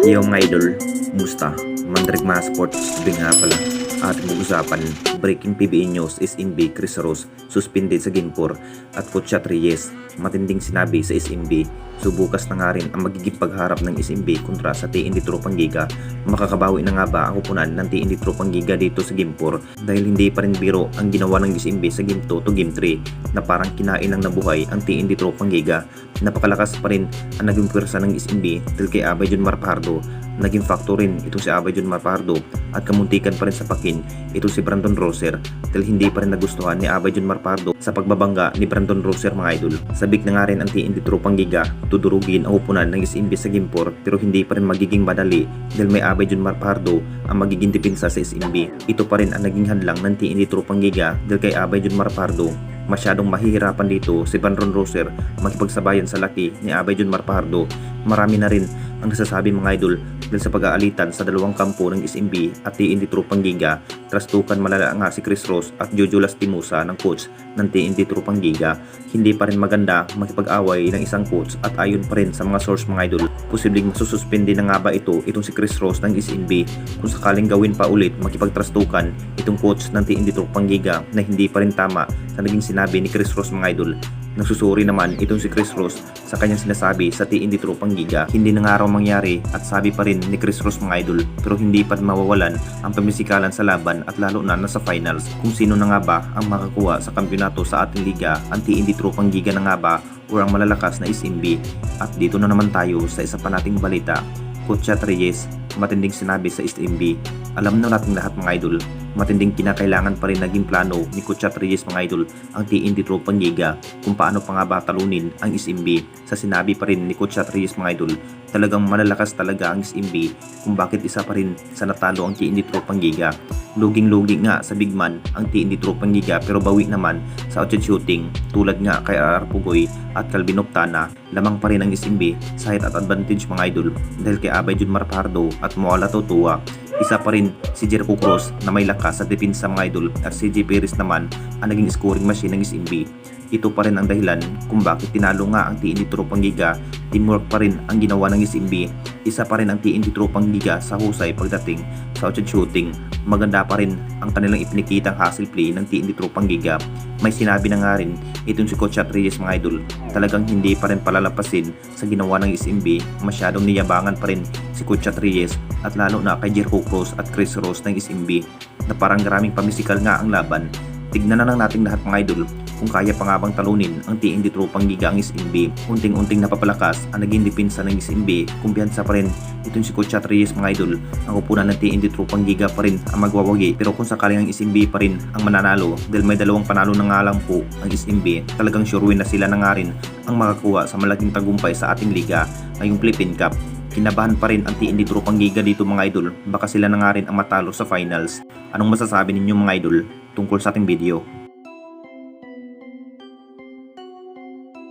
Yo mga idol, kumusta? Mandirigma Sports Today nga pala. Ating mag-usapan, breaking PBA news is SMB Chris Rose suspended sa Game 4 at Kutya Reyes. Matinding sinabi sa SMB, subukas na nga rin ang magiging pagharap ng SMB kontra sa TND Tropang Giga. Makakabawi na nga ba ang kupunan ng TND Tropang Giga dito sa Game 4 dahil hindi pa rin biro ang ginawa ng SMB sa Game 2 to Game 3 na parang kinain ng nabuhay ang TND Tropang Giga. Napakalakas pa rin ang naging pwersa ng SMB dahil kay Abay Jun Marpardo. Naging factor rin itong si Abay Jun Marpardo at kamuntikan pa rin sa pakin itong si Brandon Roser dahil hindi pa rin nagustuhan ni Abay Jun Marpardo sa pagbabangga ni Brandon Roser mga idol. Sabik na nga rin ang TND Tropang Giga tudurugin ang upunan ng SMB sa Game 4 pero hindi pa rin magiging madali dahil may Abay Jun Marpardo ang magiging depensa sa SMB. Ito pa rin ang naging hadlang ng TND Tropang Giga dahil kay Abay Jun Marpardo. Masyadong mahihirapan dito si Brandon Roser makipagsabayan sa laki ni Abay Jun Marpardo. Marami na rin ang nasasabi mga idol dahil sa pag-aalitan sa dalawang kampo ng SMB at TND Tropang Giga. Trastukan malala nga si Chris Rose at Jojo Lastimosa ng coach ng TND Tropang Giga. Hindi pa rin maganda makipag-away ng isang coach at ayon pa rin sa mga source mga idol, posibleng masususpende na nga ba itong si Chris Rose ng SMB kung sakaling gawin pa ulit makipagtrastukan itong coach ng TND Tropang Giga na hindi pa rin tama sa naging sinabi ni Chris Rose mga idol. Nagsusuri naman itong si Chris Rose sa kanyang sinasabi sa TND Tropang Giga. Hindi na nga raw mangyari at sabi pa rin ni Chris Rose mga idol pero hindi pa mawawalan ang pamisikalan sa laban at lalo na nasa finals. Kung sino na nga ba ang makakuha sa kampiyonato sa ating liga, ang TND Tropang Giga na nga ba o ang malalakas na SMB? At dito na naman tayo sa isa pa nating balita. Kutya Reyes, matinding sinabi sa SMB. Alam na nating lahat mga idol, matinding kinakailangan pa rin naging plano ni Kutya Reyes mga idol ang TND Tropang Giga kung paano pa nga ba talunin ang SMB. Sa sinabi pa rin ni Kutya Reyes mga idol, talagang malalakas talaga ang SMB kung bakit isa pa rin sa natalo ang TND Tropang Giga. Luging-lugi nga sa big man ang TND Tropang Giga pero bawi naman sa outshot shooting tulad nga kay RR Pugoy at Calvin Octana. Lamang pa rin ang SMB sa height at advantage mga idol dahil kay Abay Jun Marpardo at Moala Totua. Isa pa rin si Jericho Cruz na may lakas sa depensa mga idol at si CJ Perez naman ang naging scoring machine ng SMB. Ito pa rin ang dahilan kung bakit tinalo nga ang TND Tropang Giga. Teamwork pa rin ang ginawa ng SMB. Isa pa rin ang TND Tropang Giga sa husay pagdating sa outshot shooting. Maganda pa rin ang kanilang ipinakitang hustle play ng TND Tropang Giga. May sinabi na nga rin itong si Kutya Reyes mga idol, talagang hindi pa rin palalampasin sa ginawa ng SMB. Masyadong niyabangan pa rin si Kutya Reyes at lalo na kay Jericho Cruz at Chris Rose ng SMB na parang maraming pamisikal nga ang laban. Tignan na lang nating lahat mga idol kung kaya pa nga bang talunin ang TND Tropang Giga ang SMB. Unting-unting napapalakas ang naging depensa ng SMB. Kumpiyansa pa rin itong si Kutya Reyes mga idol. Ang upunan ng TND Tropang Giga pa rin ang magwawagi. Pero kung sakaling ang SMB pa rin ang mananalo dahil may dalawang panalo na nga lang po ang SMB, talagang sure win na sila na nga rin ang makakuha sa malaking tagumpay sa ating liga ngayong Philippine Cup. Kinabahan pa rin ang TND Tropang Giga dito mga idol. Baka sila na nga rin ang matalo sa finals. Anong masasabi ninyo mga idol tungkol sa ating video?